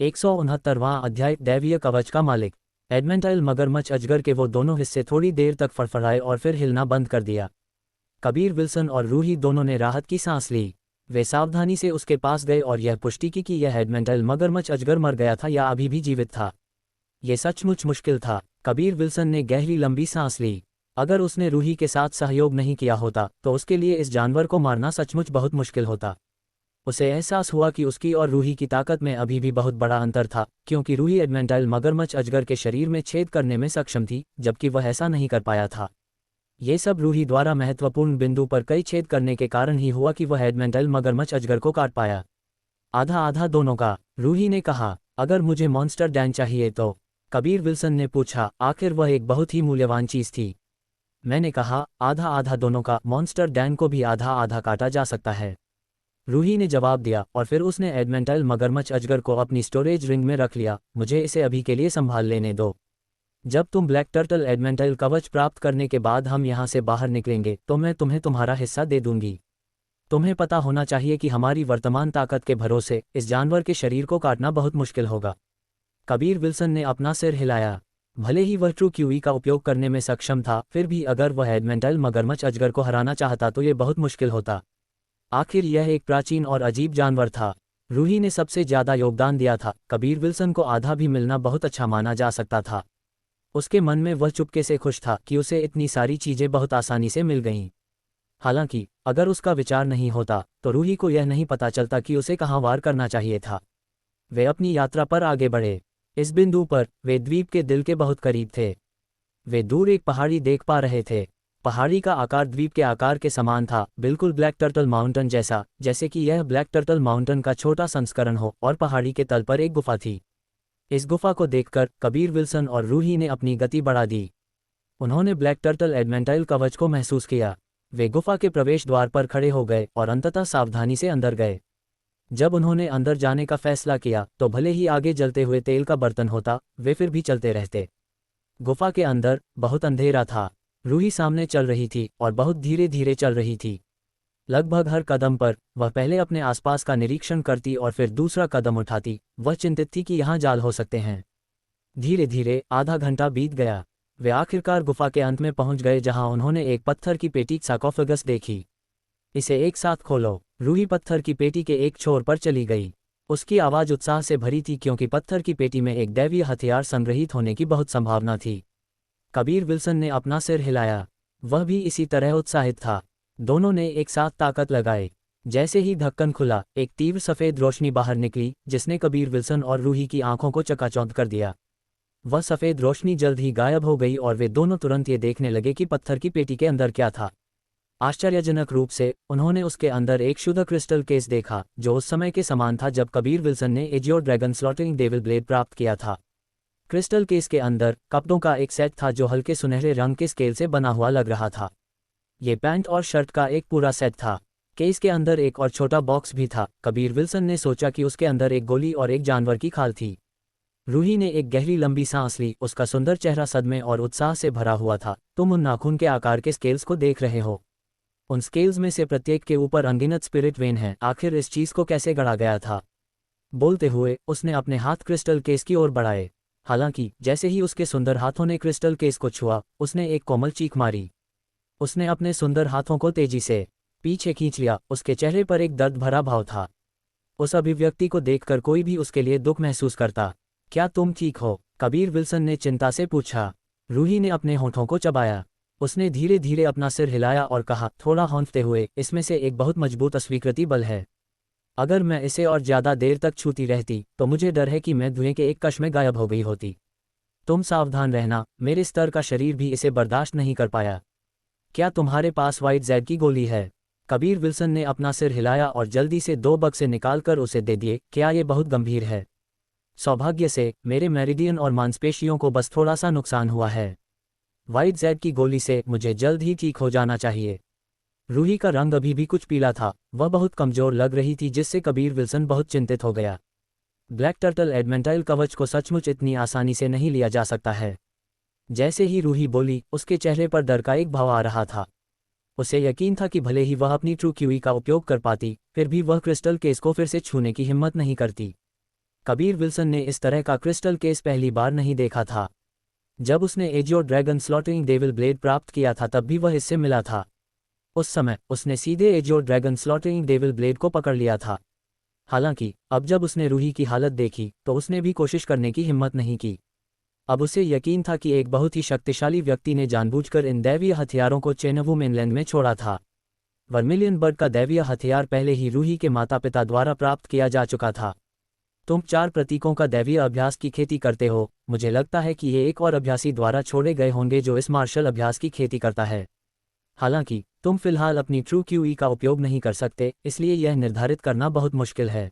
169वां अध्याय दैवीय कवच का मालिक। एडमेंटाइल मगरमच्छ अजगर के वो दोनों हिस्से थोड़ी देर तक फड़फड़ाए और फिर हिलना बंद कर दिया। कबीर, विल्सन और रूही दोनों ने राहत की सांस ली। वे सावधानी से उसके पास गए और यह पुष्टि की कि यह एडमेंटाइल मगरमच्छ अजगर मर गया था या अभी भी जीवित था। ये सचमुच मुश्किल था। कबीर विल्सन ने गहरी लंबी सांस ली। अगर उसने रूही के साथ सहयोग नहीं किया होता तो उसके लिए इस जानवर को मारना सचमुच बहुत मुश्किल होता। उसे एहसास हुआ कि उसकी और रूही की ताकत में अभी भी बहुत बड़ा अंतर था, क्योंकि रूही एडमेंटाइल मगरमच्छ अजगर के शरीर में छेद करने में सक्षम थी, जबकि वह ऐसा नहीं कर पाया था। ये सब रूही द्वारा महत्वपूर्ण बिंदु पर कई छेद करने के कारण ही हुआ कि वह एडमेंटाइल मगरमच्छ अजगर को काट पाया। आधा आधा दोनों का, रूही ने कहा। अगर मुझे मॉन्स्टर डैन चाहिए तो? कबीर विल्सन ने पूछा। आखिर वह एक बहुत ही मूल्यवान चीज थी। मैंने कहा, आधा आधा दोनों का। मॉन्स्टर डैन को भी आधा आधा काटा जा सकता है, रूही ने जवाब दिया, और फिर उसने एडमेंटाइल मगरमच्छ अजगर को अपनी स्टोरेज रिंग में रख लिया। मुझे इसे अभी के लिए संभाल लेने दो। जब तुम ब्लैक टर्टल एडमेंटाइल कवच प्राप्त करने के बाद हम यहाँ से बाहर निकलेंगे तो मैं तुम्हें तुम्हारा हिस्सा दे दूंगी। तुम्हें पता होना चाहिए कि हमारी वर्तमान ताकत के भरोसे इस जानवर के शरीर को काटना बहुत मुश्किल होगा। कबीर विल्सन ने अपना सिर हिलाया। भले ही वह ट्रू क्यूई का उपयोग करने में सक्षम था, फिर भी अगर वह एडमेंटाइल मगरमच्छ अजगर को हराना चाहता तो ये बहुत मुश्किल होता। आखिर यह एक प्राचीन और अजीब जानवर था। रूही ने सबसे ज्यादा योगदान दिया था। कबीर विल्सन को आधा भी मिलना बहुत अच्छा माना जा सकता था। उसके मन में वह चुपके से खुश था कि उसे इतनी सारी चीजें बहुत आसानी से मिल गईं। हालांकि अगर उसका विचार नहीं होता तो रूही को यह नहीं पता चलता कि उसे कहाँ वार करना चाहिए था। वे अपनी यात्रा पर आगे बढ़े। इस बिंदु पर वे द्वीप के दिल के बहुत करीब थे। वे दूर एक पहाड़ी देख पा रहे थे। पहाड़ी का आकार द्वीप के आकार के समान था, बिल्कुल ब्लैक टर्टल माउंटेन जैसा, जैसे कि यह ब्लैक टर्टल माउंटेन का छोटा संस्करण हो, और पहाड़ी के तल पर एक गुफा थी। इस गुफा को देखकर कबीर विल्सन और रूही ने अपनी गति बढ़ा दी। उन्होंने ब्लैक टर्टल एडमेंटाइल कवच को महसूस किया। वे गुफा के प्रवेश द्वार पर खड़े हो गए और अंततः सावधानी से अंदर गए। जब उन्होंने अंदर जाने का फैसला किया तो भले ही आगे जलते हुए तेल का बर्तन होता, वे फिर भी चलते रहते। गुफा के अंदर बहुत अंधेरा था। रूही सामने चल रही थी और बहुत धीरे धीरे चल रही थी। लगभग हर कदम पर वह पहले अपने आसपास का निरीक्षण करती और फिर दूसरा कदम उठाती। वह चिंतित थी कि यहाँ जाल हो सकते हैं। धीरे धीरे आधा घंटा बीत गया। वे आखिरकार गुफा के अंत में पहुंच गए, जहां उन्होंने एक पत्थर की पेटी सार्कोफेगस देखी। इसे एक साथ खोलो। रूही पत्थर की पेटी के एक छोर पर चली गई। उसकी आवाज उत्साह से भरी थी, क्योंकि पत्थर की पेटी में एक दैवीय हथियार संग्रहित होने की बहुत संभावना थी। कबीर विल्सन ने अपना सिर हिलाया। वह भी इसी तरह उत्साहित था। दोनों ने एक साथ ताकत लगाई। जैसे ही ढक्कन खुला, एक तीव्र सफ़ेद रोशनी बाहर निकली, जिसने कबीर विल्सन और रूही की आंखों को चकाचौंध कर दिया। वह सफ़ेद रोशनी जल्द ही गायब हो गई और वे दोनों तुरंत ये देखने लगे कि पत्थर की पेटी के अंदर क्या था। आश्चर्यजनक रूप से उन्होंने उसके अंदर एक शुद्ध क्रिस्टल केस देखा, जो उस समय के समान था जब कबीर विल्सन ने एजियोर ड्रैगन स्लॉटिंग डेविल ब्लेड प्राप्त किया था। क्रिस्टल केस के अंदर कपड़ों का एक सेट था जो हल्के सुनहरे रंग के स्केल से बना हुआ लग रहा था। ये पैंट और शर्ट का एक पूरा सेट था। केस के अंदर एक और छोटा बॉक्स भी था। कबीर विल्सन ने सोचा कि उसके अंदर एक गोली और एक जानवर की खाल थी। रूही ने एक गहरी लंबी सांस ली। उसका सुंदर चेहरा सदमे और उत्साह से भरा हुआ था। तुम उन नाखून के आकार के स्केल्स को देख रहे हो? उन स्केल्स में से प्रत्येक के ऊपर अनगिनत स्पिरिट वेन है। आखिर इस चीज को कैसे गढ़ा गया था? बोलते हुए उसने अपने हाथ क्रिस्टल केस की ओर बढ़ाए। हालांकि जैसे ही उसके सुंदर हाथों ने क्रिस्टल केस को छुआ, उसने एक कोमल चीख मारी। उसने अपने सुंदर हाथों को तेजी से पीछे खींच लिया। उसके चेहरे पर एक दर्द भरा भाव था। उस अभिव्यक्ति को देखकर कोई भी उसके लिए दुख महसूस करता। क्या तुम ठीक हो? कबीर विल्सन ने चिंता से पूछा। रूही ने अपने होठों को चबाया। उसने धीरे धीरे अपना सिर हिलाया और कहा, थोड़ा हौंफते हुए, इसमें से एक बहुत मजबूत अस्वीकृति बल है। अगर मैं इसे और ज्यादा देर तक छूती रहती तो मुझे डर है कि मैं धुएं के एक कश में गायब हो गई होती। तुम सावधान रहना, मेरे स्तर का शरीर भी इसे बर्दाश्त नहीं कर पाया। क्या तुम्हारे पास व्हाइट जैड की गोली है? कबीर विल्सन ने अपना सिर हिलाया और जल्दी से 2 बक्से निकालकर उसे दे दिए। क्या ये बहुत गंभीर है? सौभाग्य से मेरे मेरिडियन और मांसपेशियों को बस थोड़ा सा नुकसान हुआ है। व्हाइट जैड की गोली से मुझे जल्द ही ठीक हो जाना चाहिए। रूही का रंग अभी भी कुछ पीला था। वह बहुत कमजोर लग रही थी, जिससे कबीर विल्सन बहुत चिंतित हो गया। ब्लैक टर्टल एडमेंटाइल कवच को सचमुच इतनी आसानी से नहीं लिया जा सकता है। जैसे ही रूही बोली, उसके चेहरे पर डर का एक भाव आ रहा था। उसे यकीन था कि भले ही वह अपनी ट्रू क्यूई का उपयोग कर पाती, फिर भी वह क्रिस्टल केस को फिर से छूने की हिम्मत नहीं करती। कबीर विल्सन ने इस तरह का क्रिस्टल केस पहली बार नहीं देखा था। जब उसने AJIO dragon slaughtering devil blade प्राप्त किया था तब भी वह इससे मिला था। उस समय उसने सीधे AJIO dragon slaughtering devil blade को पकड़ लिया था। हालांकि अब जब उसने रूही की हालत देखी तो उसने भी कोशिश करने की हिम्मत नहीं की। अब उसे यकीन था कि एक बहुत ही शक्तिशाली व्यक्ति ने जानबूझकर इन दैवीय हथियारों को चेनवू मेनलैंड में छोड़ा था। वर्मिलियन बर्ड का दैवीय हथियार पहले ही रूही के माता पिता द्वारा प्राप्त किया जा चुका था। तुम 4 प्रतीकों का दैवीय अभ्यास की खेती करते हो, मुझे लगता है कि ये एक और अभ्यासी द्वारा छोड़े गए होंगे जो इस मार्शल अभ्यास की खेती करता है। हालांकि तुम फिलहाल अपनी ट्रू क्यूई का उपयोग नहीं कर सकते, इसलिए यह निर्धारित करना बहुत मुश्किल है।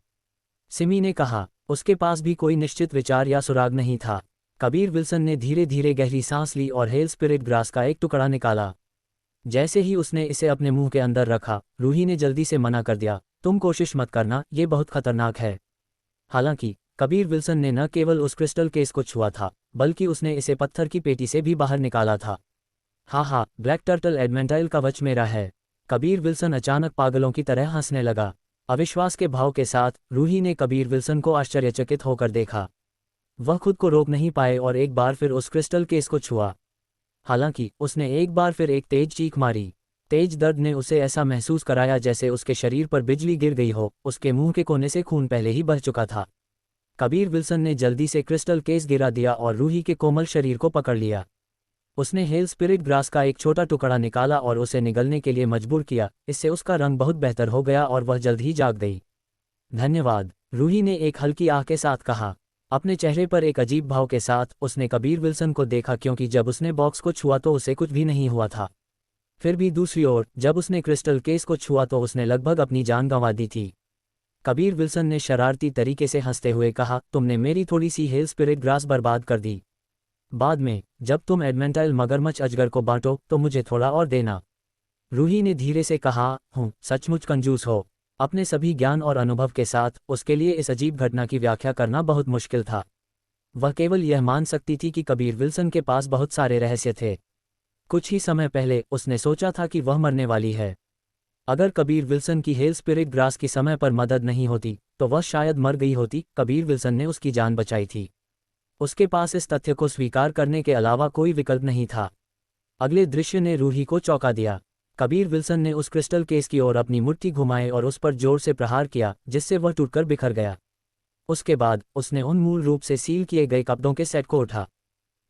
सिमी ने कहा। उसके पास भी कोई निश्चित विचार या सुराग नहीं था। कबीर विल्सन ने धीरे धीरे गहरी सांस ली और हेल स्पिरिट ग्रास का एक टुकड़ा निकाला। जैसे ही उसने इसे अपने मुंह के अंदर रखा, रूही ने जल्दी से मना कर दिया, तुम कोशिश मत करना, ये बहुत खतरनाक है। हालांकि कबीर विल्सन ने न केवल उस क्रिस्टल केस को छुआ था, बल्कि उसने इसे पत्थर की पेटी से भी बाहर निकाला था। हाँ, ब्लैक टर्टल एडमेंटाइल कवच मेरा है। कबीर विल्सन अचानक पागलों की तरह हंसने लगा। अविश्वास के भाव के साथ रूही ने कबीर विल्सन को आश्चर्यचकित होकर देखा। वह खुद को रोक नहीं पाए और एक बार फिर उस क्रिस्टल केस को छुआ। हालांकि उसने एक बार फिर एक तेज चीख मारी। तेज दर्द ने उसे ऐसा महसूस कराया जैसे उसके शरीर पर बिजली गिर गई हो। उसके मुंह के कोने से खून पहले ही बह चुका था। कबीर विल्सन ने जल्दी से क्रिस्टल केस गिरा दिया और रूही के कोमल शरीर को पकड़ लिया। उसने हेल स्पिरिट ग्रास का एक छोटा टुकड़ा निकाला और उसे निगलने के लिए मजबूर किया। इससे उसका रंग बहुत बेहतर हो गया और वह जल्द ही जाग गई। धन्यवाद, रूही ने एक हल्की आह के साथ कहा। अपने चेहरे पर एक अजीब भाव के साथ उसने कबीर विल्सन को देखा, क्योंकि जब उसने बॉक्स को छुआ तो उसे कुछ भी नहीं हुआ था। फिर भी दूसरी ओर जब उसने क्रिस्टल केस को छुआ तो उसने लगभग अपनी जान गंवा दी थी। कबीर विल्सन ने शरारती तरीके से हंसते हुए कहा, तुमने मेरी थोड़ी सी हेल स्पिरिट ग्रास बर्बाद कर दी। बाद में जब तुम एडमेंटाइल मगरमच्छ अजगर को बांटो तो मुझे थोड़ा और देना। रूही ने धीरे से कहा, सचमुच कंजूस हो। अपने सभी ज्ञान और अनुभव के साथ उसके लिए इस अजीब घटना की व्याख्या करना बहुत मुश्किल था। वह केवल यह मान सकती थी कि कबीर विल्सन के पास बहुत सारे रहस्य थे। कुछ ही समय पहले उसने सोचा था कि वह मरने वाली है। अगर कबीर विल्सन की हेल स्पिरिट ग्रास की समय पर मदद नहीं होती तो वह शायद मर गई होती। कबीर विल्सन ने उसकी जान बचाई थी। उसके पास इस तथ्य को स्वीकार करने के अलावा कोई विकल्प नहीं था। अगले दृश्य ने रूही को चौंका दिया। कबीर विल्सन ने उस क्रिस्टल केस की ओर अपनी मुट्ठी घुमाई और उस पर जोर से प्रहार किया, जिससे वह टूटकर बिखर गया। उसके बाद उसने उन मूल रूप से सील किए गए कपड़ों के सेट को उठा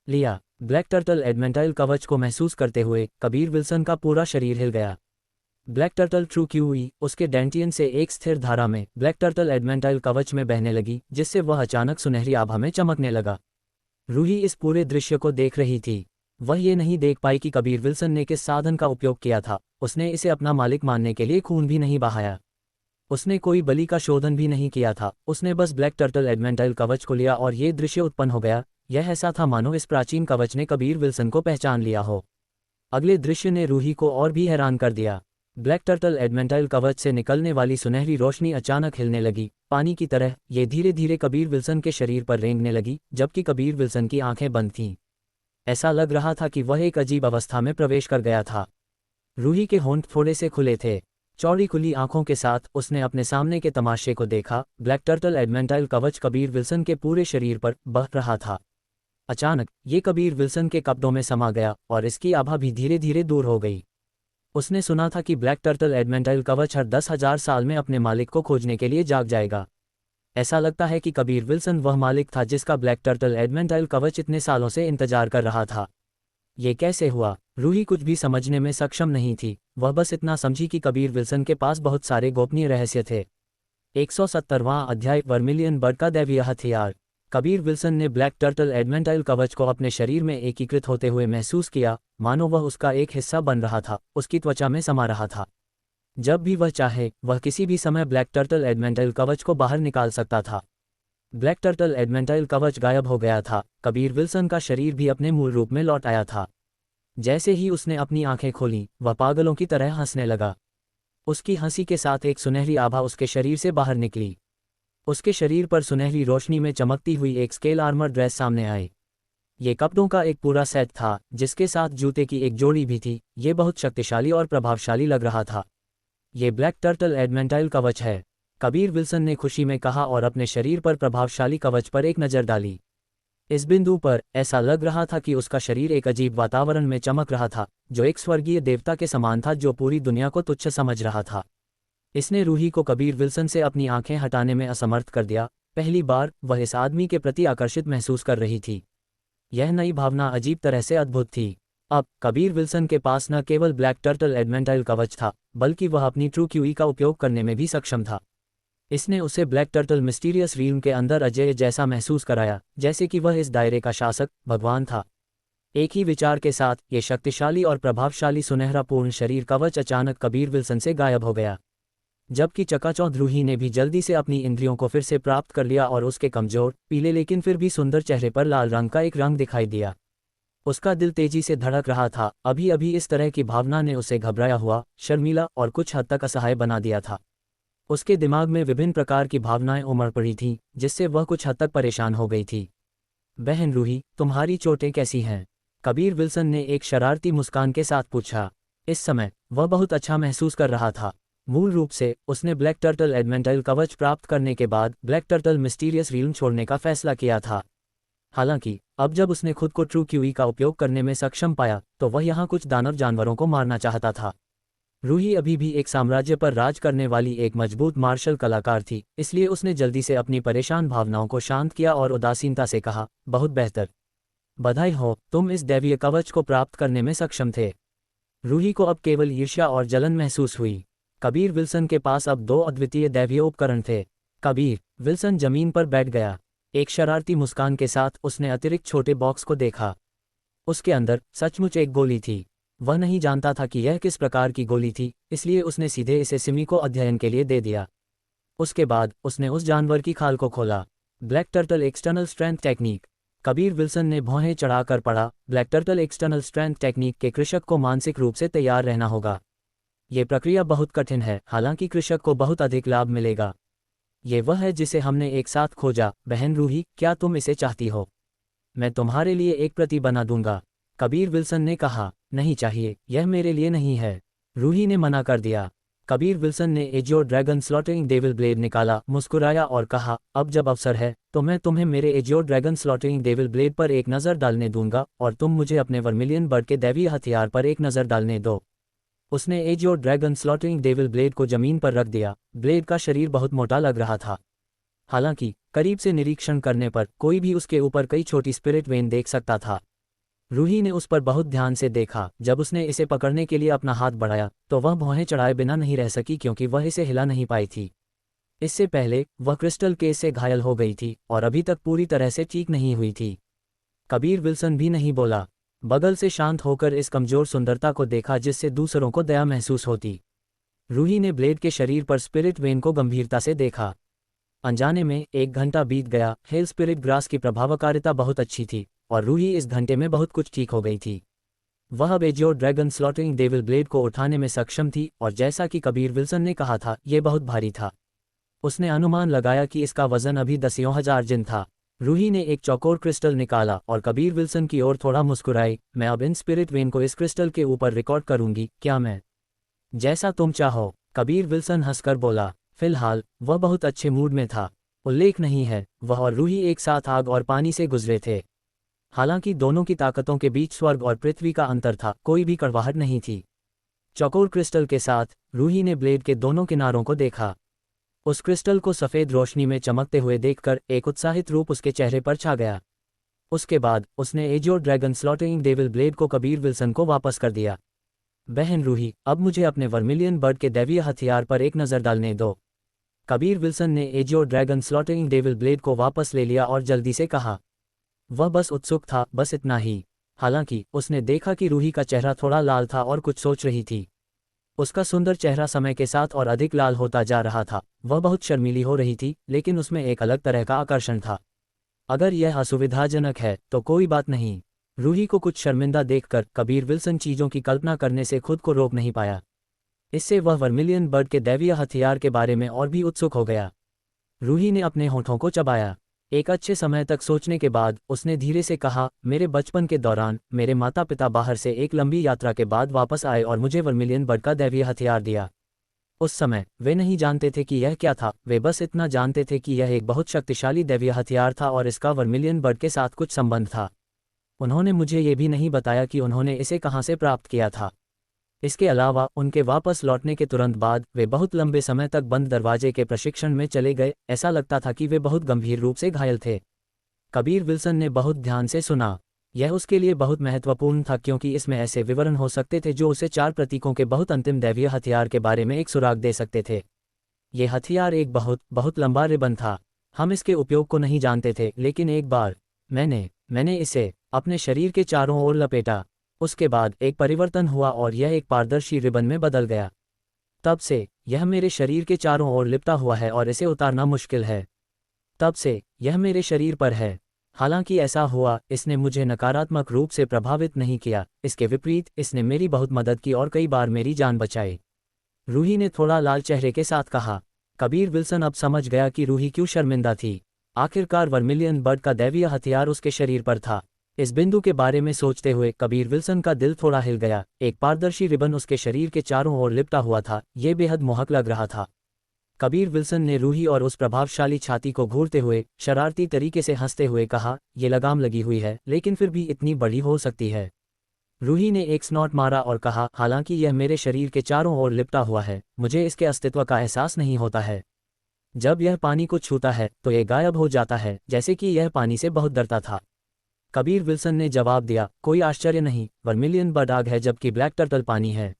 लिया। ब्लैक टर्टल एडमेंटाइल कवच को महसूस करते हुए कबीर विल्सन का पूरा शरीर हिल गया। ब्लैक टर्टल ट्रू क्यूई उसके डेंटियन से एक स्थिर धारा में ब्लैक टर्टल एडमेंटाइल कवच में बहने लगी, जिससे वह अचानक सुनहरी आभा में चमकने लगा। रूही इस पूरे दृश्य को देख रही थी। वह ये नहीं देख पाई कि कबीर विल्सन ने किस साधन का उपयोग किया था। उसने इसे अपना मालिक मानने के लिए खून भी नहीं बहाया। उसने कोई बलि का शोधन भी नहीं किया था। उसने बस ब्लैक टर्टल एडमेंटाइल कवच को लिया और ये दृश्य उत्पन्न हो गया। यह ऐसा था मानो इस प्राचीन कवच ने कबीर विल्सन को पहचान लिया हो। अगले दृश्य ने रूही को और भी हैरान कर दिया। ब्लैक टर्टल एडमेंटाइल कवच से निकलने वाली सुनहरी रोशनी अचानक हिलने लगी, पानी की तरह। ये धीरे धीरे कबीर विल्सन के शरीर पर रेंगने लगी, जबकि कबीर विल्सन की आंखें बंद थीं। ऐसा लग रहा था कि वह एक अजीब अवस्था में प्रवेश कर गया था। रूही के होंठ थोड़े से खुले थे। चौड़ी खुली आंखों के साथ उसने अपने सामने के तमाशे को देखा। ब्लैक टर्टल एडमेंटाइल कवच कबीर विल्सन के पूरे शरीर पर बह रहा था। अचानक ये कबीर विल्सन के कपड़ों में समा गया और इसकी आभा भी धीरे धीरे दूर हो गई। उसने सुना था कि ब्लैक टर्टल एडमेंटाइल कवच हर 10,000 साल में अपने मालिक को खोजने के लिए जाग जाएगा। ऐसा लगता है कि कबीर विल्सन वह मालिक था जिसका ब्लैक टर्टल एडमेंटाइल कवच इतने सालों से इंतजार कर रहा था। ये कैसे हुआ? रूही कुछ भी समझने में सक्षम नहीं थी। वह बस इतना समझी कि कबीर विल्सन के पास बहुत सारे गोपनीय रहस्य थे। 170वां अध्याय वर्मिलियन बर्ड का दैवीय हथियार। कबीर विल्सन ने ब्लैक टर्टल एडमेंटाइल कवच को अपने शरीर में एकीकृत होते हुए महसूस किया, मानो वह उसका एक हिस्सा बन रहा था, उसकी त्वचा में समा रहा था। जब भी वह चाहे वह किसी भी समय ब्लैक टर्टल एडमेंटाइल कवच को बाहर निकाल सकता था। ब्लैक टर्टल एडमेंटाइल कवच गायब हो गया था। कबीर विल्सन का शरीर भी अपने मूल रूप में लौट आया था। जैसे ही उसने अपनी आंखें खोलीं, वह पागलों की तरह हंसने लगा। उसकी हंसी के साथ एक सुनहरी आभा उसके शरीर से बाहर निकली। उसके शरीर पर सुनहरी रोशनी में चमकती हुई एक स्केल आर्मर ड्रेस सामने आई। ये कपड़ों का एक पूरा सेट था, जिसके साथ जूते की एक जोड़ी भी थी। ये बहुत शक्तिशाली और प्रभावशाली लग रहा था। ये ब्लैक टर्टल एडमेंटाइल कवच है। कबीर विल्सन ने खुशी में कहा और अपने शरीर पर प्रभावशाली कवच पर एक नज़र डाली। इस बिंदु पर ऐसा लग रहा था कि उसका शरीर एक अजीब वातावरण में चमक रहा था, जो एक स्वर्गीय देवता के समान था जो पूरी दुनिया को तुच्छ समझ रहा था। इसने रूही को कबीर विल्सन से अपनी आंखें हटाने में असमर्थ कर दिया। पहली बार वह इस आदमी के प्रति आकर्षित महसूस कर रही थी। यह नई भावना अजीब तरह से अद्भुत थी। अब कबीर विल्सन के पास न केवल ब्लैक टर्टल एडमेंटाइल कवच था, बल्कि वह अपनी ट्रू क्यूई का उपयोग करने में भी सक्षम था। इसने उसे ब्लैक टर्टल मिस्टीरियस रील्म के अंदर अजय जैसा महसूस कराया, जैसे कि वह इस दायरे का शासक भगवान था। एक ही विचार के साथ ये शक्तिशाली और प्रभावशाली सुनहरा पूर्ण शरीर कवच अचानक कबीर विल्सन से गायब हो गया। जबकि चकाचौंध रूही ने भी जल्दी से अपनी इंद्रियों को फिर से प्राप्त कर लिया और उसके कमजोर पीले लेकिन फिर भी सुंदर चेहरे पर लाल रंग का एक रंग दिखाई दिया। उसका दिल तेजी से धड़क रहा था। अभी अभी इस तरह की भावना ने उसे घबराया हुआ, शर्मीला और कुछ हद तक असहाय बना दिया था। उसके दिमाग में विभिन्न प्रकार की भावनाएं उमड़ पड़ी थीं, जिससे वह कुछ हद तक परेशान हो गई थी। बहन रूही, तुम्हारी चोटें कैसी हैं? कबीर विल्सन ने एक शरारती मुस्कान के साथ पूछा। इस समय वह बहुत अच्छा महसूस कर रहा था। मूल रूप से उसने ब्लैक टर्टल एडमेंटाइल कवच प्राप्त करने के बाद ब्लैक टर्टल मिस्टीरियस रील्म छोड़ने का फैसला किया था। हालांकि अब जब उसने खुद को ट्रू क्यूई का उपयोग करने में सक्षम पाया, तो वह यहाँ कुछ दानव जानवरों को मारना चाहता था। रूही अभी भी एक साम्राज्य पर राज करने वाली एक मजबूत मार्शल कलाकार थी, इसलिए उसने जल्दी से अपनी परेशान भावनाओं को शांत किया और उदासीनता से कहा, बहुत बेहतर। बधाई हो, तुम इस दैवीय कवच को प्राप्त करने में सक्षम थे। रूही को अब केवल ईर्ष्या और जलन महसूस हुई। कबीर विल्सन के पास अब दो अद्वितीय दैवीय उपकरण थे। कबीर विल्सन जमीन पर बैठ गया। एक शरारती मुस्कान के साथ उसने अतिरिक्त छोटे बॉक्स को देखा। उसके अंदर सचमुच एक गोली थी। वह नहीं जानता था कि यह किस प्रकार की गोली थी, इसलिए उसने सीधे इसे सिमी को अध्ययन के लिए दे दिया। उसके बाद उसने उस जानवर की खाल को खोला। Black turtle external strength technique. Kabir Wilson ने भौहें चढ़ाकर पढ़ा, black turtle external strength technique के कृषक को मानसिक रूप से तैयार रहना होगा। ये प्रक्रिया बहुत कठिन है, हालांकि कृषक को बहुत अधिक लाभ मिलेगा। ये वह है जिसे हमने एक साथ खोजा। बहन रूही, क्या तुम इसे चाहती हो? मैं तुम्हारे लिए एक प्रति बना दूंगा। कबीर विल्सन ने कहा। नहीं चाहिए, यह मेरे लिए नहीं है। रूही ने मना कर दिया। कबीर विल्सन ने AJIO dragon slaughtering devil blade निकाला, मुस्कुराया और कहा, अब जब अवसर है तो मैं तुम्हें मेरे AJIO dragon slaughtering devil blade पर एक नज़र डालने दूंगा और तुम मुझे अपने वर्मिलियन बर्ड के दैवीय हथियार पर एक नज़र डालने दो। उसने AJIO dragon slaughtering devil blade को जमीन पर रख दिया। ब्लेड का शरीर बहुत मोटा लग रहा था। हालांकि करीब से निरीक्षण करने पर कोई भी उसके ऊपर कई छोटी स्पिरिट वेन देख सकता था। रूही ने उस पर बहुत ध्यान से देखा। जब उसने इसे पकड़ने के लिए अपना हाथ बढ़ाया तो वह भौहें चढ़ाए बिना नहीं रह सकी, क्योंकि वह इसे हिला नहीं पाई थी। इससे पहले वह क्रिस्टल केस से घायल हो गई थी और अभी तक पूरी तरह से ठीक नहीं हुई थी। कबीर विल्सन भी नहीं बोला। बगल से शांत होकर इस कमजोर सुंदरता को देखा जिससे दूसरों को दया महसूस होती। रूही ने ब्लेड के शरीर पर स्पिरिट वेन को गंभीरता से देखा। अनजाने में 1 घंटा बीत गया। हेल स्पिरिट ग्रास की प्रभावकारिता बहुत अच्छी थी और रूही इस घंटे में बहुत कुछ ठीक हो गई थी। वह अब AJIO dragon slaughtering devil blade को उठाने में सक्षम थी और जैसा कि कबीर विल्सन ने कहा था, यह बहुत भारी था। उसने अनुमान लगाया कि इसका वजन अभी 10,000 जिन था। रूही ने एक चौकोर क्रिस्टल निकाला और कबीर विल्सन की ओर थोड़ा मुस्कुराई। मैं अब इन स्पिरिट वेन को इस क्रिस्टल के ऊपर रिकॉर्ड करूंगी, क्या मैं? जैसा तुम चाहो, कबीर विल्सन हंसकर बोला। फिलहाल वह बहुत अच्छे मूड में था। उल्लेख नहीं है, वह और रूही एक साथ आग और पानी से गुजरे थे। हालांकि दोनों की ताकतों के बीच स्वर्ग और पृथ्वी का अंतर था, कोई भी कड़वाहट नहीं थी। चौकोर क्रिस्टल के साथ रूही ने ब्लेड के दोनों किनारों को देखा। उस क्रिस्टल को सफ़ेद रोशनी में चमकते हुए देखकर एक उत्साहित रूप उसके चेहरे पर छा गया। उसके बाद उसने AJIO dragon slaughtering devil blade को कबीर विल्सन को वापस कर दिया। बहन रूही, अब मुझे अपने वर्मिलियन बर्ड के दैवीय हथियार पर एक नज़र डालने दो। कबीर विल्सन ने AJIO dragon slaughtering devil blade को वापस ले लिया और जल्दी से कहा। वह बस उत्सुक था, बस इतना ही। हालांकि उसने देखा कि रूही का चेहरा थोड़ा लाल था और कुछ सोच रही थी। उसका सुंदर चेहरा समय के साथ और अधिक लाल होता जा रहा था। वह बहुत शर्मीली हो रही थी, लेकिन उसमें एक अलग तरह का आकर्षण था। अगर यह असुविधाजनक है तो कोई बात नहीं। रूही को कुछ शर्मिंदा देखकर कबीर विल्सन चीज़ों की कल्पना करने से खुद को रोक नहीं पाया। इससे वह वर्मिलियन बर्ड के दैवीय हथियार के बारे में और भी उत्सुक हो गया। रूही ने अपने होठों को चबाया। एक अच्छे समय तक सोचने के बाद उसने धीरे से कहा, मेरे बचपन के दौरान मेरे माता पिता बाहर से एक लंबी यात्रा के बाद वापस आए और मुझे वर्मिलियन बर्ड का दैवीय हथियार दिया। उस समय वे नहीं जानते थे कि यह क्या था, वे बस इतना जानते थे कि यह एक बहुत शक्तिशाली दैवीय हथियार था और इसका वर्मिलियन बर्ड के साथ कुछ संबंध था। उन्होंने मुझे ये भी नहीं बताया कि उन्होंने इसे कहाँ से प्राप्त किया था। इसके अलावा उनके वापस लौटने के तुरंत बाद वे बहुत लंबे समय तक बंद दरवाजे के प्रशिक्षण में चले गए। ऐसा लगता था कि वे बहुत गंभीर रूप से घायल थे। कबीर विल्सन ने बहुत ध्यान से सुना। यह उसके लिए बहुत महत्वपूर्ण था क्योंकि इसमें ऐसे विवरण हो सकते थे जो उसे 4 प्रतीकों के बहुत अंतिम दैवीय हथियार के बारे में एक सुराग दे सकते थे। ये हथियार एक बहुत बहुत लंबा रिबन था। हम इसके उपयोग को नहीं जानते थे, लेकिन एक बार मैंने इसे अपने शरीर के चारों ओर लपेटा। उसके बाद एक परिवर्तन हुआ और यह एक पारदर्शी रिबन में बदल गया। तब से यह मेरे शरीर के चारों ओर लिपटा हुआ है और इसे उतारना मुश्किल है। तब से यह मेरे शरीर पर है। हालांकि ऐसा हुआ, इसने मुझे नकारात्मक रूप से प्रभावित नहीं किया। इसके विपरीत इसने मेरी बहुत मदद की और कई बार मेरी जान बचाई। रूही ने थोड़ा लाल चेहरे के साथ कहा। कबीर विल्सन अब समझ गया कि रूही क्यों शर्मिंदा थी। आखिरकार वर्मिलियन बर्ड का दैवीय हथियार उसके शरीर पर था। इस बिंदु के बारे में सोचते हुए कबीर विल्सन का दिल थोड़ा हिल गया। एक पारदर्शी रिबन उसके शरीर के चारों ओर लिपटा हुआ था। ये बेहद मोहक लग रहा था। कबीर विल्सन ने रूही और उस प्रभावशाली छाती को घूरते हुए शरारती तरीके से हंसते हुए कहा, ये लगाम लगी हुई है, लेकिन फिर भी इतनी बड़ी हो सकती है। रूही ने एक स्नॉट मारा और कहा, हालांकि यह मेरे शरीर के चारों ओर लिपटा हुआ है, मुझे इसके अस्तित्व का एहसास नहीं होता है। जब यह पानी को छूता है तो यह गायब हो जाता है, जैसे कि यह पानी से बहुत डरता था। कबीर विल्सन ने जवाब दिया, कोई आश्चर्य नहीं, वर्मिलियन बर्ड आग है जबकि ब्लैक टर्टल पानी है।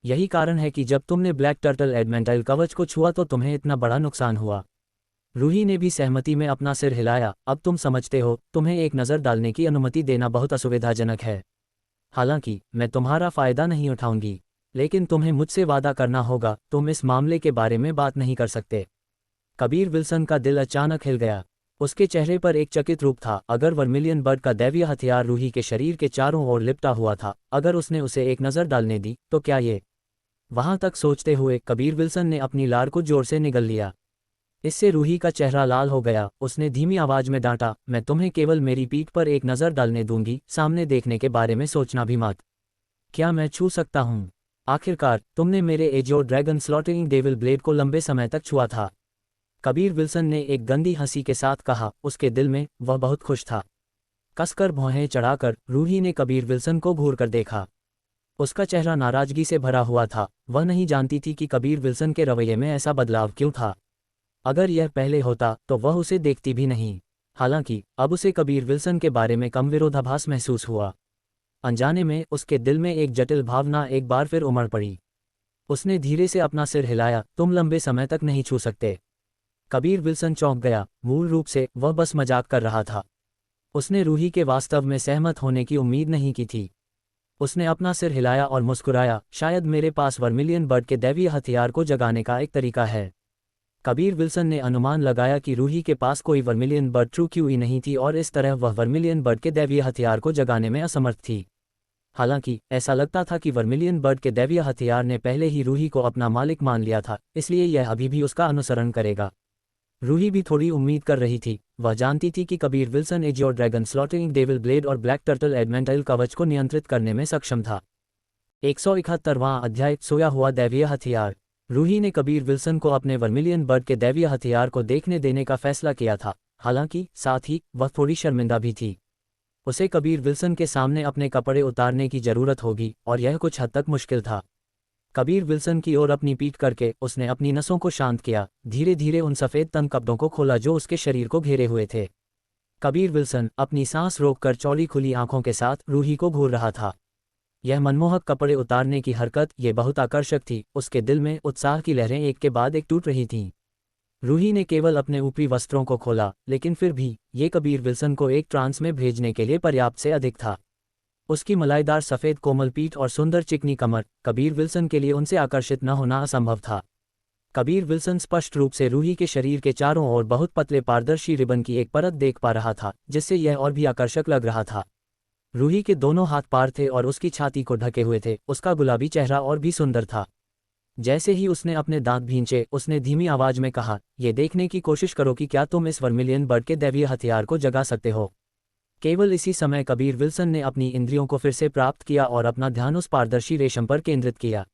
यही कारण है कि जब तुमने ब्लैक टर्टल एडमेंटाइल कवच को छुआ तो तुम्हें इतना बड़ा नुकसान हुआ। रूही ने भी सहमति में अपना सिर हिलाया। अब तुम समझते हो, तुम्हें एक नज़र डालने की अनुमति देना बहुत असुविधाजनक है। हालांकि मैं तुम्हारा फ़ायदा नहीं उठाऊंगी, लेकिन तुम्हें मुझसे वादा करना होगा, तुम इस मामले के बारे में बात नहीं कर सकते। कबीर विल्सन का दिल अचानक हिल गया। उसके चेहरे पर एक चकित रूप था। अगर वर्मिलियन बर्ड का दैवीय हथियार रूही के शरीर के चारों ओर लिपटा हुआ था, अगर उसने उसे एक नज़र डालने दी, तो क्या ये? वहां तक सोचते हुए कबीर विल्सन ने अपनी लार को जोर से निगल लिया। इससे रूही का चेहरा लाल हो गया। उसने धीमी आवाज में डांटा, मैं तुम्हें केवल मेरी पीठ पर एक नज़र डालने दूंगी, सामने देखने के बारे में सोचना भी मत। क्या मैं छू सकता हूँ? आखिरकार तुमने मेरे azo dragon slaughtering devil blade को लंबे समय तक छुआ था। कबीर विल्सन ने एक गंदी हंसी के साथ कहा। उसके दिल में वह बहुत खुश था। कसकर भौहें चढ़ाकर रूही ने कबीर विल्सन को घूर कर देखा। उसका चेहरा नाराजगी से भरा हुआ था। वह नहीं जानती थी कि कबीर विल्सन के रवैये में ऐसा बदलाव क्यों था। अगर यह पहले होता तो वह उसे देखती भी नहीं। हालांकि अब उसे कबीर विल्सन के बारे में कम विरोधाभास महसूस हुआ। अनजाने में उसके दिल में एक जटिल भावना एक बार फिर उमड़ पड़ी। उसने धीरे से अपना सिर हिलाया, तुम लंबे समय तक नहीं छू सकते। कबीर विल्सन चौंक गया। मूल रूप से वह बस मजाक कर रहा था। उसने रूही के वास्तव में सहमत होने की उम्मीद नहीं की थी। उसने अपना सिर हिलाया और मुस्कुराया, शायद मेरे पास वर्मिलियन बर्ड के दैवीय हथियार को जगाने का एक तरीका है। कबीर विल्सन ने अनुमान लगाया कि रूही के पास कोई वर्मिलियन बर्ड ट्रू क्यूई नहीं थी और इस तरह वह वर्मिलियन बर्ड के दैवीय हथियार को जगाने में असमर्थ थी। हालांकि ऐसा लगता था कि वर्मिलियन बर्ड के दैवीय हथियार ने पहले ही रूही को अपना मालिक मान लिया था, इसलिए यह अभी भी उसका अनुसरण करेगा। रूही भी थोड़ी उम्मीद कर रही थी। वह जानती थी कि Kabir Wilson एजियोर dragon slaughtering devil blade और ब्लैक टर्टल एडमेंटाइल कवच को नियंत्रित करने में सक्षम था। 171वां अध्याय, सोया हुआ दैवीय हथियार। रूही ने कबीर विल्सन को अपने वर्मिलियन बर्ड के दैवीय हथियार को देखने देने का फैसला किया था। हालांकि साथ ही वह थोड़ी शर्मिंदा भी थी। उसे कबीर विल्सन के सामने अपने कपड़े उतारने की जरूरत होगी और यह कुछ हद तक मुश्किल था। कबीर विल्सन की ओर अपनी पीठ करके उसने अपनी नसों को शांत किया। धीरे धीरे उन सफ़ेद तन कपड़ों को खोला जो उसके शरीर को घेरे हुए थे। कबीर विल्सन अपनी सांस रोककर चौड़ी खुली आंखों के साथ रूही को घूर रहा था। यह मनमोहक कपड़े उतारने की हरकत ये बहुत आकर्षक थी। उसके दिल में उत्साह की लहरें एक के बाद एक टूट रही थीं। रूही ने केवल अपने ऊपरी वस्त्रों को खोला, लेकिन फिर भी ये कबीर विल्सन को एक ट्रांस में भेजने के लिए पर्याप्त से अधिक था। उसकी मलाईदार सफ़ेद कोमल पीठ और सुंदर चिकनी कमर कबीर विल्सन के लिए उनसे आकर्षित न होना असंभव था। कबीर विल्सन स्पष्ट रूप से रूही के शरीर के चारों ओर बहुत पतले पारदर्शी रिबन की एक परत देख पा रहा था, जिससे यह और भी आकर्षक लग रहा था। रूही के दोनों हाथ पार थे और उसकी छाती को ढके हुए थे। उसका गुलाबी चेहरा और भी सुंदर था। जैसे ही उसने अपने दांत भींचे, उसने धीमी आवाज में कहा, यह देखने की कोशिश करो कि क्या तुम इस वर्मिलियन बर्ड के दैवीय हथियार को जगा सकते हो। केवल इसी समय कबीर विल्सन ने अपनी इंद्रियों को फिर से प्राप्त किया और अपना ध्यान उस पारदर्शी रेशम पर केंद्रित किया।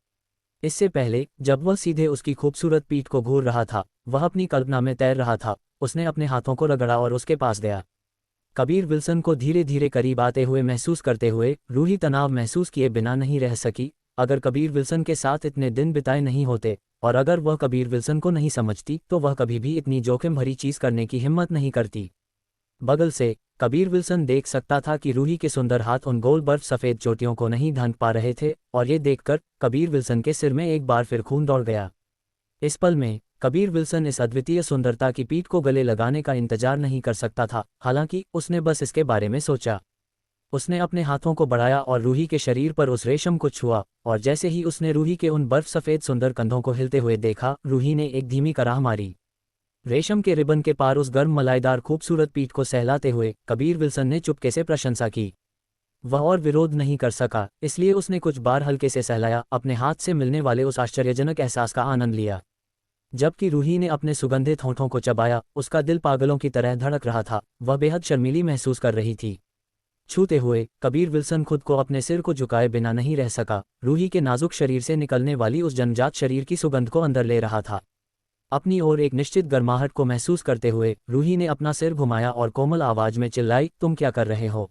इससे पहले जब वह सीधे उसकी खूबसूरत पीठ को घूर रहा था, वह अपनी कल्पना में तैर रहा था। उसने अपने हाथों को रगड़ा और उसके पास गया। कबीर विल्सन को धीरे धीरे करीब आते हुए महसूस करते हुए रूही तनाव महसूस किए बिना नहीं रह सकी। अगर कबीर विल्सन के साथ इतने दिन बिताए नहीं होते और अगर वह कबीर विल्सन को नहीं समझती तो वह कभी भी इतनी जोखिम भरी चीज करने की हिम्मत नहीं करती। बगल से कबीर विल्सन देख सकता था कि रूही के सुंदर हाथ उन गोल बर्फ सफ़ेद चोटियों को नहीं ढांक पा रहे थे और ये देखकर कबीर विल्सन के सिर में एक बार फिर खून दौड़ गया। इस पल में कबीर विल्सन इस अद्वितीय सुंदरता की पीठ को गले लगाने का इंतजार नहीं कर सकता था। हालांकि उसने बस इसके बारे में सोचा। उसने अपने हाथों को बढ़ाया और रूही के शरीर पर उस रेशम को छुआ और जैसे ही उसने रूही के उन बर्फ सफ़ेद सुंदर कंधों को हिलते हुए देखा, रूही ने एक धीमी कराह मारी। रेशम के रिबन के पार उस गर्म मलाईदार खूबसूरत पीठ को सहलाते हुए कबीर विल्सन ने चुपके से प्रशंसा की। वह और विरोध नहीं कर सका, इसलिए उसने कुछ बार हल्के से सहलाया, अपने हाथ से मिलने वाले उस आश्चर्यजनक एहसास का आनंद लिया। जबकि रूही ने अपने सुगंधित होठों को चबाया, उसका दिल पागलों की तरह धड़क रहा था। वह बेहद शर्मीली महसूस कर रही थी। छूते हुए कबीर विल्सन खुद को अपने सिर को झुकाए बिना नहीं रह सका। रूही के नाजुक शरीर से निकलने वाली उस जन्मजात शरीर की सुगंध को अंदर ले रहा था। अपनी ओर एक निश्चित गर्माहट को महसूस करते हुए रूही ने अपना सिर घुमाया और कोमल आवाज में चिल्लाई, तुम क्या कर रहे हो?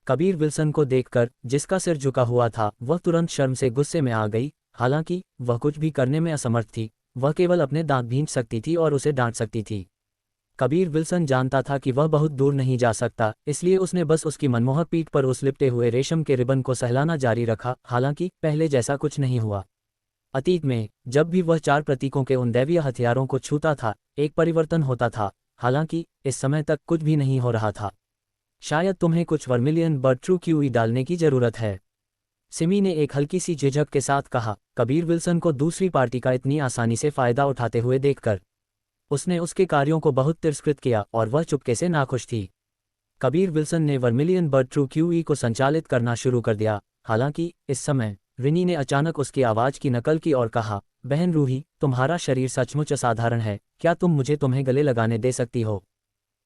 कबीर विल्सन को देखकर, जिसका सिर झुका हुआ था, वह तुरंत शर्म से गुस्से में आ गई। हालांकि वह कुछ भी करने में असमर्थ थी। वह केवल अपने दांत भींच सकती थी और उसे डांट सकती थी। कबीर विल्सन जानता था कि वह बहुत दूर नहीं जा सकता, इसलिए उसने बस उसकी मनमोहक पीठ पर उस लिपटे हुए रेशम के रिबन को सहलाना जारी रखा। हालांकि पहले जैसा कुछ नहीं हुआ। अतीत में जब भी वह 4 प्रतीकों के उन दैवीय हथियारों को छूता था, एक परिवर्तन होता था। हालांकि इस समय तक कुछ भी नहीं हो रहा था। शायद तुम्हें कुछ वर्मिलियन बर्ड ट्रू क्यूई डालने की जरूरत है, सिमी ने एक हल्की सी झिझक के साथ कहा। कबीर विल्सन को दूसरी पार्टी का इतनी आसानी से फायदा उठाते हुए देखकर उसने उसके कार्यों को बहुत तिरस्कृत किया और वह चुपके से नाखुश थी। कबीर विल्सन ने वर्मिलियन बर्ड ट्रू क्यूई को संचालित करना शुरू कर दिया। हालांकि इस समय रिनी ने अचानक उसकी आवाज की नकल की और कहा, बहन रूही, तुम्हारा शरीर सचमुच असाधारण है। क्या तुम मुझे तुम्हें गले लगाने दे सकती हो?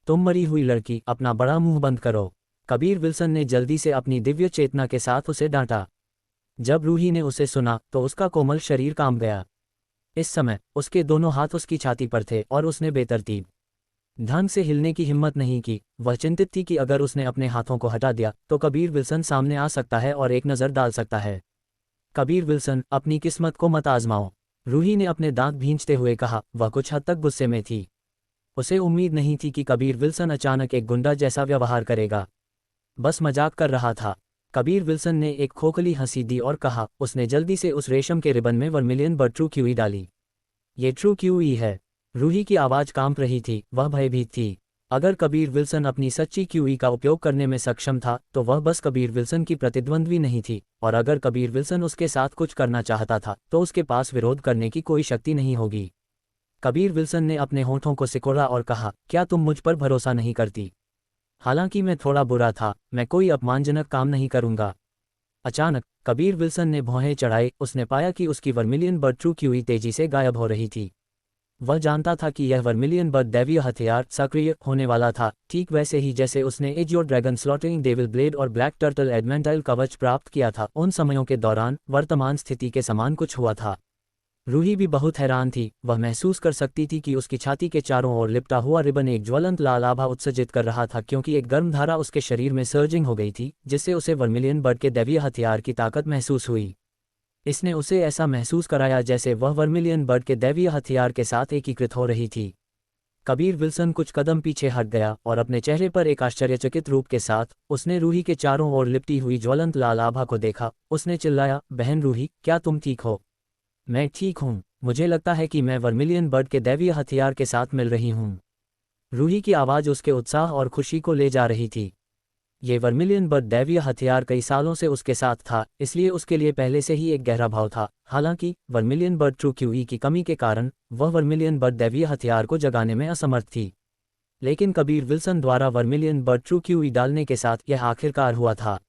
तुम मरी हुई लड़की, अपना बड़ा मुंह बंद करो। कबीर विल्सन ने जल्दी से अपनी दिव्य चेतना के साथ उसे डांटा। जब रूही ने उसे सुना तो उसका कोमल शरीर कांप गया। इस समय उसके दोनों हाथ उसकी छाती पर थे और उसने बेतरतीब ढंग से हिलने की हिम्मत नहीं की। वह चिंतित थी कि अगर उसने अपने हाथों को हटा दिया तो कबीर विल्सन सामने आ सकता है और एक नज़र डाल सकता है। कबीर विल्सन, अपनी किस्मत को मत आजमाओ, रूही ने अपने दांत भींचते हुए कहा। वह कुछ हद तक गुस्से में थी। उसे उम्मीद नहीं थी कि कबीर विल्सन अचानक एक गुंडा जैसा व्यवहार करेगा। बस मजाक कर रहा था। कबीर विल्सन ने एक खोखली हंसी दी और कहा। उसने जल्दी से उस रेशम के रिबन में वर्मिलियन बर्ड ट्रू क्यूई डाली। ये ट्रू क्यूई है। रूही की आवाज़ कांप रही थी, वह भयभीत थी। अगर कबीर विल्सन अपनी सच्ची क्यूई का उपयोग करने में सक्षम था तो वह बस कबीर विल्सन की प्रतिद्वंद्वी नहीं थी, और अगर कबीर विल्सन उसके साथ कुछ करना चाहता था तो उसके पास विरोध करने की कोई शक्ति नहीं होगी। कबीर विल्सन ने अपने होठों को सिकोड़ा और कहा, क्या तुम मुझ पर भरोसा नहीं करती? हालांकि मैं थोड़ा बुरा था, मैं कोई अपमानजनक काम नहीं करूंगा। अचानक कबीर विल्सन ने भौहें चढ़ाए। उसने पाया कि उसकी वर्मिलियन बर्ड ट्रू क्यूई तेजी से गायब हो रही थी। वह जानता था कि यह वर्मिलियन बर्ड दैवीय हथियार सक्रिय होने वाला था, ठीक वैसे ही जैसे उसने AJIO dragon slaughtering devil blade और ब्लैक टर्टल एडमेंटाइल कवच प्राप्त किया था। उन समयों के दौरान वर्तमान स्थिति के समान कुछ हुआ था। रूही भी बहुत हैरान थी। वह महसूस कर सकती थी कि उसकी छाती के चारों ओर लिपटा हुआ रिबन एक ज्वलंत लाल आभा उत्सर्जित कर रहा था, क्योंकि एक गर्म धारा उसके शरीर में सर्जिंग हो गई थी, जिससे उसे वर्मिलियन बर्ड के दैवीय हथियार की ताकत महसूस हुई। इसने उसे ऐसा महसूस कराया जैसे वह वर्मिलियन बर्ड के दैवीय हथियार के साथ एकीकृत हो रही थी। कबीर विल्सन कुछ कदम पीछे हट गया और अपने चेहरे पर एक आश्चर्यचकित रूप के साथ उसने रूही के चारों ओर लिपटी हुई ज्वलंत लाल आभा को देखा। उसने चिल्लाया, बहन रूही, क्या तुम ठीक हो? मैं ठीक हूँ। मुझे लगता है कि मैं वर्मिलियन बर्ड के दैवीय हथियार के साथ मिल रही हूँ। रूही की आवाज़ उसके उत्साह और खुशी को ले जा रही थी। ये वर्मिलियन बर्ड दैवीय हथियार कई सालों से उसके साथ था, इसलिए उसके लिए पहले से ही एक गहरा भाव था। हालांकि वर्मिलियन बर्ड ट्रू क्यूई की कमी के कारण वह वर्मिलियन बर्ड दैवीय हथियार को जगाने में असमर्थ थी। लेकिन कबीर विल्सन द्वारा वर्मिलियन बर्ड ट्रू क्यूई डालने के साथ यह आखिरकार हुआ था।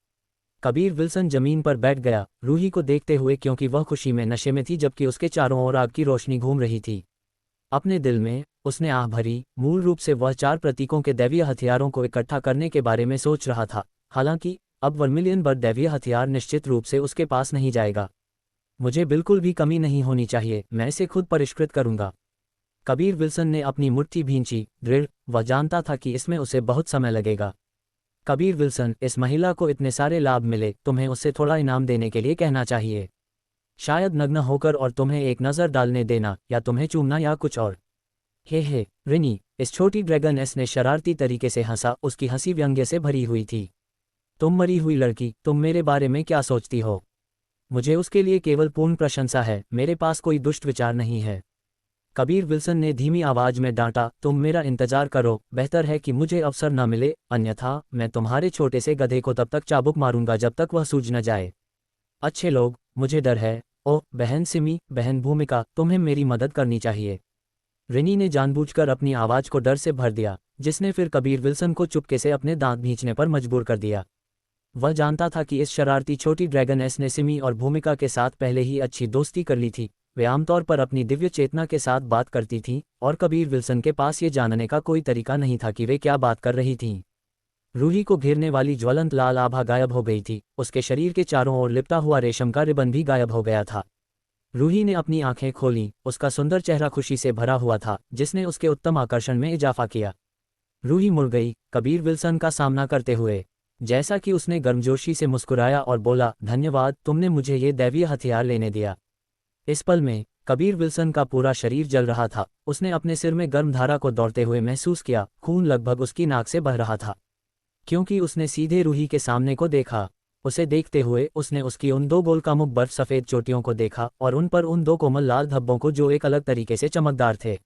कबीर विल्सन जमीन पर बैठ गया, रूही को देखते हुए, क्योंकि वह खुशी में नशे में थी जबकि उसके चारों ओर आग की रोशनी घूम रही थी। अपने दिल में उसने आह भरी। मूल रूप से वह 4 प्रतीकों के दैवीय हथियारों को इकट्ठा करने के बारे में सोच रहा था। हालांकि अब वर्मिलियन बर्ड दैवीय हथियार निश्चित रूप से उसके पास नहीं जाएगा। मुझे बिल्कुल भी कमी नहीं होनी चाहिए, मैं इसे खुद परिष्कृत करूंगा। कबीर विल्सन ने अपनी मुट्ठी भींची, दृढ़। वह जानता था कि इसमें उसे बहुत समय लगेगा। कबीर विल्सन, इस महिला को इतने सारे लाभ मिले, तुम्हें उससे थोड़ा इनाम देने के लिए कहना चाहिए। शायद नग्न होकर और तुम्हें एक नज़र डालने देना, या तुम्हें चूमना, या कुछ और। हे रिनी, इस छोटी ड्रैगन एस ने शरारती तरीके से हंसा, उसकी हंसी व्यंग्य से भरी हुई थी। तुम मरी हुई लड़की, तुम मेरे बारे में क्या सोचती हो? मुझे उसके लिए केवल पूर्ण प्रशंसा है, मेरे पास कोई दुष्ट विचार नहीं है। कबीर विल्सन ने धीमी आवाज में डांटा, तुम मेरा इंतजार करो, बेहतर है कि मुझे अवसर न मिले, अन्यथा मैं तुम्हारे छोटे से गधे को तब तक चाबुक मारूंगा जब तक वह सूझ न जाए। अच्छे लोग, मुझे डर है। ओह बहन सिमी, बहन भूमिका, तुम्हें मेरी मदद करनी चाहिए। रिनी ने जानबूझकर अपनी आवाज को डर से भर दिया, जिसने फिर कबीर विल्सन को चुपके से अपने दांत भींचने पर मजबूर कर दिया। वह जानता था कि इस शरारती छोटी ड्रैगन एस ने सिमी और भूमिका के साथ पहले ही अच्छी दोस्ती कर ली थी। वे आमतौर पर अपनी दिव्य चेतना के साथ बात करती थीं, और कबीर विल्सन के पास ये जानने का कोई तरीका नहीं था कि वे क्या बात कर रही थीं। रूही को घेरने वाली ज्वलंत लाल आभा गायब हो गई थी, उसके शरीर के चारों ओर लिपटा हुआ रेशम का रिबन भी गायब हो गया था। रूही ने अपनी आंखें खोलीं, उसका सुंदर चेहरा खुशी से भरा हुआ था, जिसने उसके उत्तम आकर्षण में इजाफा किया। रूही मुड़ गई, कबीर विल्सन का सामना करते हुए। जैसा कि उसने गर्मजोशी से मुस्कुराया और बोला, धन्यवाद, तुमने मुझे ये दैवीय हथियार लेने दिया। इस पल में कबीर विल्सन का पूरा शरीर जल रहा था। उसने अपने सिर में गर्म धारा को दौड़ते हुए महसूस किया, खून लगभग उसकी नाक से बह रहा था, क्योंकि उसने सीधे रूही के सामने को देखा। उसे देखते हुए उसने उसकी उन दो गोलकामुख बर्फ सफ़ेद चोटियों को देखा, और उन पर उन दो कोमल लाल धब्बों को जो एक अलग तरीके से चमकदार थे।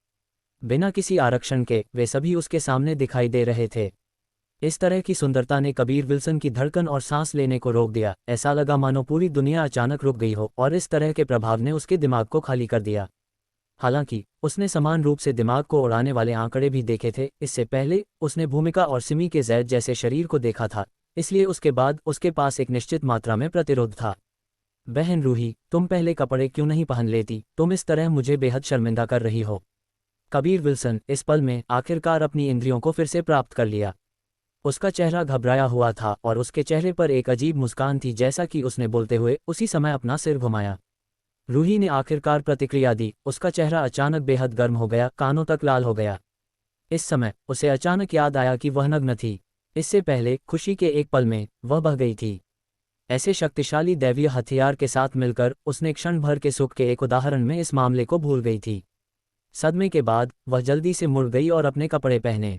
बिना किसी आरक्षण के वे सभी उसके सामने दिखाई दे रहे थे। इस तरह की सुंदरता ने कबीर विल्सन की धड़कन और सांस लेने को रोक दिया। ऐसा लगा मानो पूरी दुनिया अचानक रुक गई हो, और इस तरह के प्रभाव ने उसके दिमाग को खाली कर दिया। हालांकि उसने समान रूप से दिमाग को उड़ाने वाले आंकड़े भी देखे थे। इससे पहले उसने भूमिका और सिमी के जैद जैसे शरीर को देखा था, इसलिए उसके बाद उसके पास एक निश्चित मात्रा में प्रतिरोध था। बहन रूही, तुम पहले कपड़े क्यों नहीं पहन लेती? तुम इस तरह मुझे बेहद शर्मिंदा कर रही हो। कबीर विल्सन इस पल में आखिरकार अपनी इंद्रियों को फिर से प्राप्त कर लिया। उसका चेहरा घबराया हुआ था, और उसके चेहरे पर एक अजीब मुस्कान थी, जैसा कि उसने बोलते हुए उसी समय अपना सिर घुमाया। रूही ने आखिरकार प्रतिक्रिया दी। उसका चेहरा अचानक बेहद गर्म हो गया, कानों तक लाल हो गया। इस समय उसे अचानक याद आया कि वह नग्न थी। इससे पहले खुशी के एक पल में वह बह गई थी। ऐसे शक्तिशाली दैवीय हथियार के साथ मिलकर उसने क्षण भर के सुख के एक उदाहरण में इस मामले को भूल गई थी। सदमे के बाद वह जल्दी से मुड़ गई और अपने कपड़े पहने।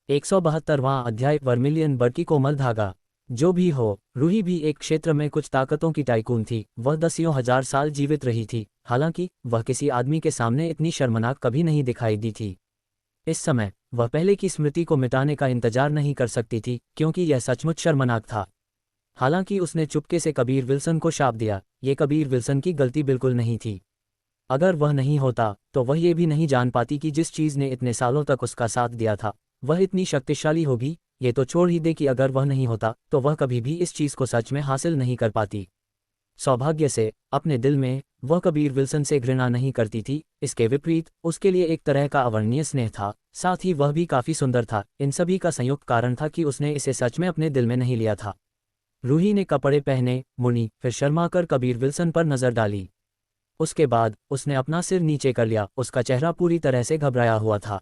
172वां अध्याय, वर्मिलियन बर्ड की कोमल धागा। जो भी हो, रूही भी एक क्षेत्र में कुछ ताकतों की टाइकून थी। वह दसियों हजार साल जीवित रही थी, हालांकि वह किसी आदमी के सामने इतनी शर्मनाक कभी नहीं दिखाई दी थी। इस समय वह पहले की स्मृति को मिटाने का इंतजार नहीं कर सकती थी, क्योंकि यह सचमुच शर्मनाक था। हालांकि उसने चुपके से कबीर विल्सन को शाप दिया। ये कबीर विल्सन की गलती बिल्कुल नहीं थी। अगर वह नहीं होता तो वह ये भी नहीं जान पाती कि जिस चीज़ ने इतने सालों तक उसका साथ दिया था वह इतनी शक्तिशाली होगी। ये तो छोड़ ही दे कि अगर वह नहीं होता तो वह कभी भी इस चीज़ को सच में हासिल नहीं कर पाती। सौभाग्य से अपने दिल में वह कबीर विल्सन से घृणा नहीं करती थी। इसके विपरीत उसके लिए एक तरह का अवर्णनीय स्नेह था। साथ ही वह भी काफ़ी सुंदर था। इन सभी का संयुक्त कारण था कि उसने इसे सच में अपने दिल में नहीं लिया था। रूही ने कपड़े पहने, मुड़ी, फिर शर्माकर कबीर विल्सन पर नज़र डाली। उसके बाद उसने अपना सिर नीचे कर लिया। उसका चेहरा पूरी तरह से घबराया हुआ था।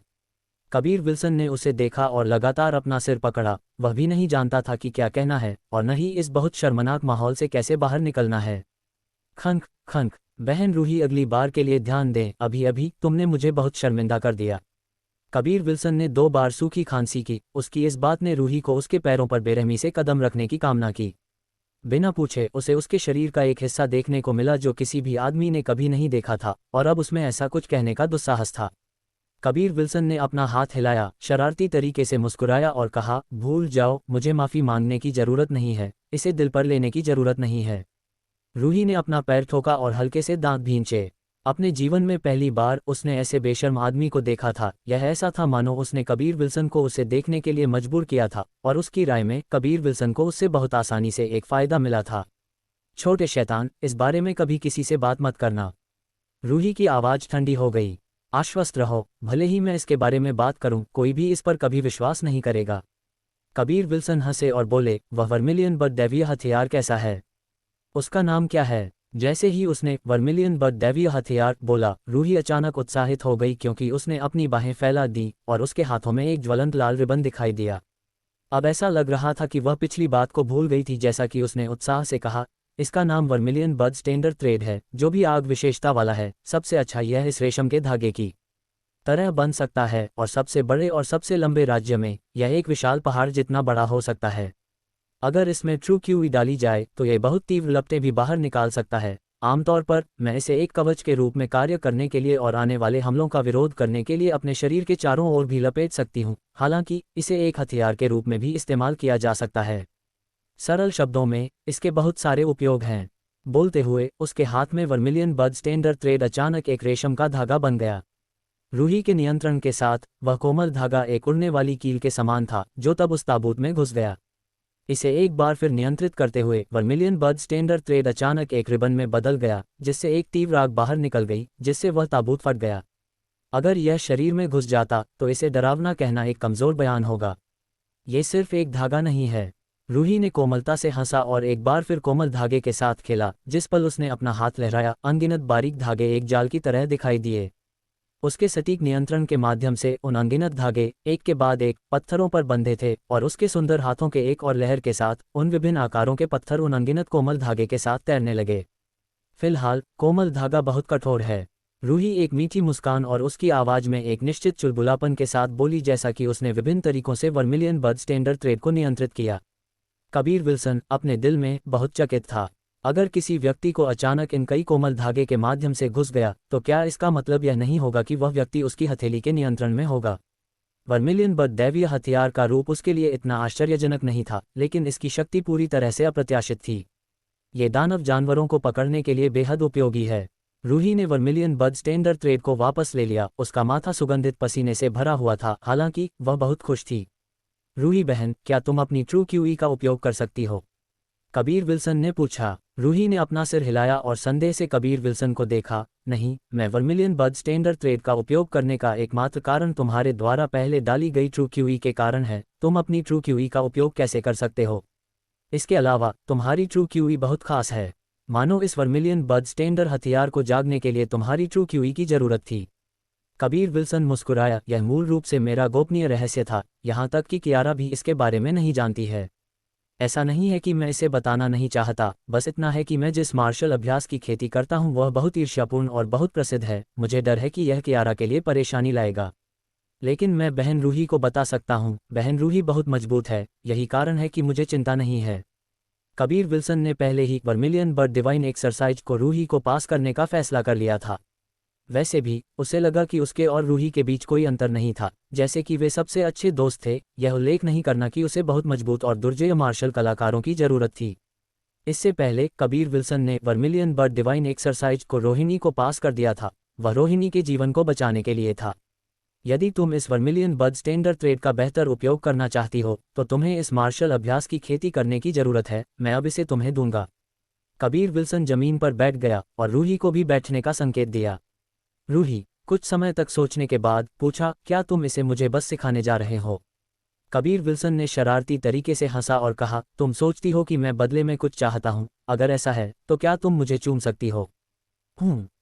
कबीर विल्सन ने उसे देखा और लगातार अपना सिर पकड़ा। वह भी नहीं जानता था कि क्या कहना है और न ही इस बहुत शर्मनाक माहौल से कैसे बाहर निकलना है। खंक खंक, बहन रूही, अगली बार के लिए ध्यान दें, अभी अभी तुमने मुझे बहुत शर्मिंदा कर दिया। कबीर विल्सन ने 2 बार सूखी खांसी की। उसकी इस बात ने रूही को उसके पैरों पर बेरहमी से कदम रखने की कामना की। बिना पूछे उसे उसके शरीर का एक हिस्सा देखने को मिला जो किसी भी आदमी ने कभी नहीं देखा था, और अब उसमें ऐसा कुछ कहने का दुस्साहस था। कबीर विल्सन ने अपना हाथ हिलाया, शरारती तरीके से मुस्कुराया और कहा, भूल जाओ, मुझे माफ़ी मांगने की ज़रूरत नहीं है, इसे दिल पर लेने की ज़रूरत नहीं है। रूही ने अपना पैर ठोका और हल्के से दांत भींचे। अपने जीवन में पहली बार उसने ऐसे बेशर्म आदमी को देखा था। यह ऐसा था मानो उसने कबीर विल्सन को उसे देखने के लिए मजबूर किया था, और उसकी राय में कबीर विल्सन को उससे बहुत आसानी से एक फ़ायदा मिला था। छोटे शैतान, इस बारे में कभी किसी से बात मत करना। रूही की आवाज़ ठंडी हो गई। आश्वस्त रहो, भले ही मैं इसके बारे में बात करूं, कोई भी इस पर कभी विश्वास नहीं करेगा। कबीर विल्सन हंसे और बोले, वह वर्मिलियन बर्ड दैवीय हथियार कैसा है? उसका नाम क्या है? जैसे ही उसने वर्मिलियन बट दैवीय हथियार बोला, रूही अचानक उत्साहित हो गई क्योंकि उसने अपनी बाहें फैला दी और उसके हाथों में एक ज्वलंत लाल रिबन दिखाई दिया। अब ऐसा लग रहा था कि वह पिछली बात को भूल गई थी। जैसा कि उसने उत्साह से कहा, इसका नाम वर्मिलियन बड स्टैंडर्ड थ्रेड है, जो भी आग विशेषता वाला है। सबसे अच्छा यह इस रेशम के धागे की तरह बन सकता है और सबसे बड़े और सबसे लंबे राज्य में यह एक विशाल पहाड़ जितना बड़ा हो सकता है। अगर इसमें ट्रू क्यूई डाली जाए तो यह बहुत तीव्र लपटें भी बाहर निकाल सकता है। आमतौर पर मैं इसे एक कवच के रूप में कार्य करने के लिए और आने वाले हमलों का विरोध करने के लिए अपने शरीर के चारों ओर भी लपेट सकती हूँ। हालांकि इसे एक हथियार के रूप में भी इस्तेमाल किया जा सकता है। सरल शब्दों में, इसके बहुत सारे उपयोग हैं। बोलते हुए उसके हाथ में वर्मिलियन बड स्टैंडर्ड थ्रेड अचानक एक रेशम का धागा बन गया। रूही के नियंत्रण के साथ वह कोमल धागा एक उड़ने वाली कील के समान था जो तब उस ताबूत में घुस गया। इसे एक बार फिर नियंत्रित करते हुए वर्मिलियन बड स्टैंडर्ड थ्रेड अचानक एक रिबन में बदल गया, जिससे एक तीव्र आग बाहर निकल गई, जिससे वह ताबूत फट गया। अगर यह शरीर में घुस जाता तो इसे डरावना कहना एक कमजोर बयान होगा। ये सिर्फ एक धागा नहीं है। रूही ने कोमलता से हंसा और एक बार फिर कोमल धागे के साथ खेला। जिस पल उसने अपना हाथ लहराया, अनगिनत बारीक धागे एक जाल की तरह दिखाई दिए। उसके सटीक नियंत्रण के माध्यम से उन अनगिनत धागे एक के बाद एक पत्थरों पर बंधे थे और उसके सुंदर हाथों के एक और लहर के साथ उन विभिन्न आकारों के पत्थर उन अनगिनत कोमल धागे के साथ तैरने लगे। फिलहाल कोमल धागा बहुत कठोर है। रूही एक मीठी मुस्कान और उसकी आवाज में एक निश्चित चुलबुलापन के साथ बोली, जैसा कि उसने विभिन्न तरीकों से वर्मिलियन बड स्टैंडर्ड थ्रेड को नियंत्रित किया। कबीर विल्सन अपने दिल में बहुत चकित था। अगर किसी व्यक्ति को अचानक इन कई कोमल धागे के माध्यम से घुस गया तो क्या इसका मतलब यह नहीं होगा कि वह व्यक्ति उसकी हथेली के नियंत्रण में होगा। वर्मिलियन बड दैवीय हथियार का रूप उसके लिए इतना आश्चर्यजनक नहीं था, लेकिन इसकी शक्ति पूरी तरह से अप्रत्याशित थी। ये दानव जानवरों को पकड़ने के लिए बेहद उपयोगी है। रूही ने वर्मिलियन बड स्टैंडर्ड थ्रेड को वापस ले लिया। उसका माथा सुगंधित पसीने से भरा हुआ था, हालांकि वह बहुत खुश थी। रूही बहन, क्या तुम अपनी ट्रू क्यूई का उपयोग कर सकती हो? कबीर विल्सन ने पूछा। रूही ने अपना सिर हिलाया और संदेह से कबीर विल्सन को देखा। नहीं, मैं वर्मिलियन बड स्टैंडर्ड थ्रेड का उपयोग करने का एकमात्र कारण तुम्हारे द्वारा पहले डाली गई ट्रू क्यूई के कारण है। तुम अपनी ट्रू क्यूई का उपयोग कैसे कर सकते हो? इसके अलावा तुम्हारी ट्रू क्यूई बहुत खास है। मानो इस वर्मिलियन बड स्टैंडर्ड हथियार को जागने के लिए तुम्हारी ट्रू क्यूई की जरूरत थी। कबीर विल्सन मुस्कुराया। यह मूल रूप से मेरा गोपनीय रहस्य था, यहाँ तक कि कियारा भी इसके बारे में नहीं जानती है। ऐसा नहीं है कि मैं इसे बताना नहीं चाहता, बस इतना है कि मैं जिस मार्शल अभ्यास की खेती करता हूँ वह बहुत ईर्ष्यापूर्ण और बहुत प्रसिद्ध है। मुझे डर है कि यह कियारा के लिए परेशानी लाएगा, लेकिन मैं बहन रूही को बता सकता हूँ। बहन रूही बहुत मजबूत है, यही कारण है कि मुझे चिंता नहीं है। कबीर विल्सन ने पहले ही वर्मिलियन बड डिवाइन एक्सरसाइज को रूही को पास करने का फैसला कर लिया था। वैसे भी उसे लगा कि उसके और रूही के बीच कोई अंतर नहीं था, जैसे कि वे सबसे अच्छे दोस्त थे। यह उल्लेख नहीं करना कि उसे बहुत मजबूत और दुर्जेय मार्शल कलाकारों की जरूरत थी। इससे पहले कबीर विल्सन ने वर्मिलियन बड डिवाइन एक्सरसाइज को रोहिणी को पास कर दिया था। वह रोहिणी के जीवन को बचाने के लिए था। यदि तुम इस वर्मिलियन बड स्टैंडर्ड थ्रेड का बेहतर उपयोग करना चाहती हो तो तुम्हें इस मार्शल अभ्यास की खेती करने की जरूरत है। मैं अब इसे तुम्हें दूंगा। कबीर विल्सन जमीन पर बैठ गया और रूही को भी बैठने का संकेत दिया। रूही कुछ समय तक सोचने के बाद पूछा, क्या तुम इसे मुझे बस सिखाने जा रहे हो? कबीर विल्सन ने शरारती तरीके से हंसा और कहा, तुम सोचती हो कि मैं बदले में कुछ चाहता हूं? अगर ऐसा है तो क्या तुम मुझे चूम सकती हो?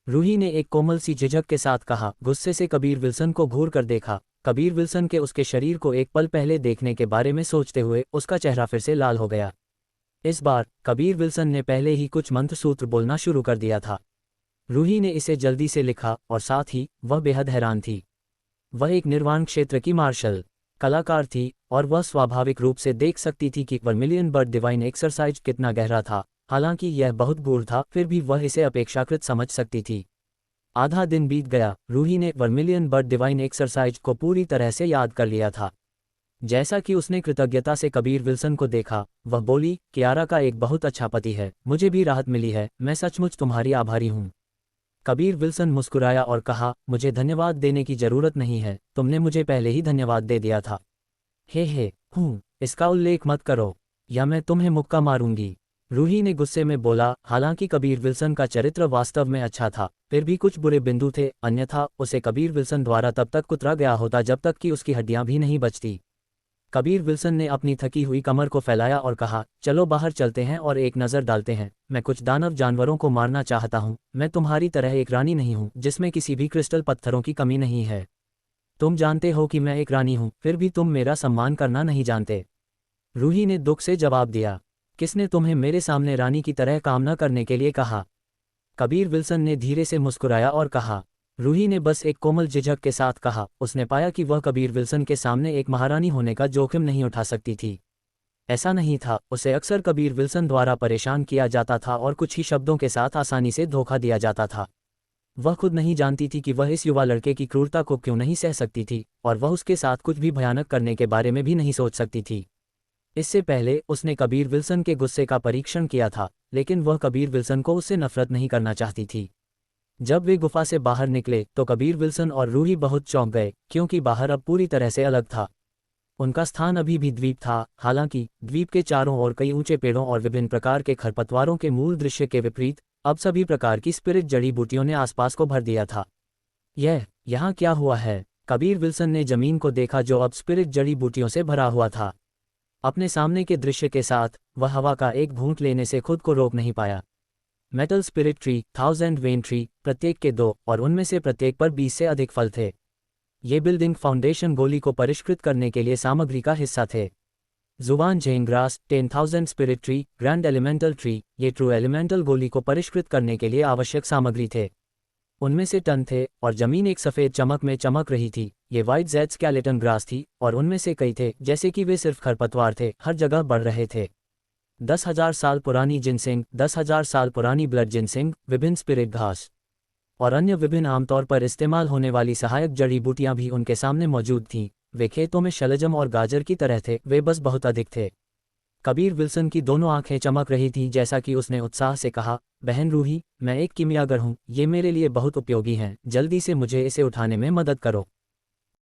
रूही ने एक कोमल सी झिझक के साथ कहा। गुस्से से कबीर विल्सन को घूर कर देखा। कबीर विल्सन के उसके शरीर को एक पल पहले देखने के बारे में सोचते हुए उसका चेहरा फिर से लाल हो गया। इस बार कबीर विल्सन ने पहले ही कुछ मंत्र सूत्र बोलना शुरू कर दिया था। रूही ने इसे जल्दी से लिखा और साथ ही वह बेहद हैरान थी। वह एक निर्वाण क्षेत्र की मार्शल कलाकार थी और वह स्वाभाविक रूप से देख सकती थी कि वर्मिलियन बड डिवाइन एक्सरसाइज कितना गहरा था। हालांकि यह बहुत गूढ़ था, फिर भी वह इसे अपेक्षाकृत समझ सकती थी। आधा दिन बीत गया। रूही ने वर्मिलियन बड डिवाइन एक्सरसाइज को पूरी तरह से याद कर लिया था। जैसा कि उसने कृतज्ञता से कबीर विल्सन को देखा, वह बोली, कियारा का एक बहुत अच्छा पति है। मुझे भी राहत मिली है। मैं सचमुच तुम्हारी आभारी हूँ। कबीर विल्सन मुस्कुराया और कहा, मुझे धन्यवाद देने की जरूरत नहीं है, तुमने मुझे पहले ही धन्यवाद दे दिया था। हे इसका उल्लेख मत करो या मैं तुम्हें मुक्का मारूंगी। रूही ने गुस्से में बोला। हालांकि कबीर विल्सन का चरित्र वास्तव में अच्छा था, फिर भी कुछ बुरे बिंदु थे, अन्यथा उसे कबीर विल्सन द्वारा तब तक कुतरा गया होता जब तक कि उसकी हड्डियां भी नहीं बचती। कबीर विल्सन ने अपनी थकी हुई कमर को फैलाया और कहा, चलो बाहर चलते हैं और एक नज़र डालते हैं। मैं कुछ दानव जानवरों को मारना चाहता हूँ। मैं तुम्हारी तरह एक रानी नहीं हूँ जिसमें किसी भी क्रिस्टल पत्थरों की कमी नहीं है। तुम जानते हो कि मैं एक रानी हूँ, फिर भी तुम मेरा सम्मान करना नहीं जानते। रूही ने दुख से जवाब दिया, किसने तुम्हें मेरे सामने रानी की तरह काम न करने के लिए कहा? कबीर विल्सन ने धीरे से मुस्कुराया और कहा। रूही ने बस एक कोमल झिझक के साथ कहा। उसने पाया कि वह कबीर विल्सन के सामने एक महारानी होने का जोखिम नहीं उठा सकती थी। ऐसा नहीं था, उसे अक्सर कबीर विल्सन द्वारा परेशान किया जाता था और कुछ ही शब्दों के साथ आसानी से धोखा दिया जाता था। वह खुद नहीं जानती थी कि वह इस युवा लड़के की क्रूरता को क्यों नहीं सह सकती थी, और वह उसके साथ कुछ भी भयानक करने के बारे में भी नहीं सोच सकती थी। इससे पहले उसने कबीर विल्सन के गुस्से का परीक्षण किया था, लेकिन वह कबीर विल्सन को उससे नफरत नहीं करना चाहती थी। जब वे गुफा से बाहर निकले तो कबीर विल्सन और रूही बहुत चौंक गए, क्योंकि बाहर अब पूरी तरह से अलग था। उनका स्थान अभी भी द्वीप था, हालांकि द्वीप के चारों ओर कई ऊंचे पेड़ों और विभिन्न प्रकार के खरपतवारों के मूल दृश्य के विपरीत अब सभी प्रकार की स्पिरिट जड़ी बूटियों ने आसपास को भर दिया था। यहाँ क्या हुआ है? कबीर विल्सन ने जमीन को देखा जो अब स्पिरिट जड़ी बूटियों से भरा हुआ था। अपने सामने के दृश्य के साथ वह हवा का एक घूंट लेने से खुद को रोक नहीं पाया। Metal spirit tree, 1000 when tree, प्रत्येक के 2 और उनमें से प्रत्येक पर 20 से अधिक फल थे। ये बिल्डिंग फाउंडेशन गोली को परिष्कृत करने के लिए सामग्री का हिस्सा थे। जुबान Zheng grass, 10,000 spirit tree, grand elemental tree, ये ट्रू एलिमेंटल गोली को परिष्कृत करने के लिए आवश्यक सामग्री थे। उनमें से टन थे और जमीन एक सफ़ेद चमक में चमक रही थी। ये वाइट जेड स्केलेटन ग्रास थी और उनमें से कई थे जैसे कि वे सिर्फ खरपतवार थे, हर जगह बढ़ रहे थे। 10,000 साल पुरानी जिनसिंग, 10,000 साल पुरानी ब्लड जिनसिंग, विभिन्न स्पिरिट घास और अन्य विभिन्न आमतौर पर इस्तेमाल होने वाली सहायक जड़ी बूटियां भी उनके सामने मौजूद थीं। वे खेतों में शलजम और गाजर की तरह थे, वे बस बहुत अधिक थे। कबीर विल्सन की दोनों आंखें चमक रही थीं जैसा कि उसने उत्साह से कहा, बहन रूही, मैं एक कीमियागर हूँ, ये मेरे लिए बहुत उपयोगी हैं, जल्दी से मुझे इसे उठाने में मदद करो।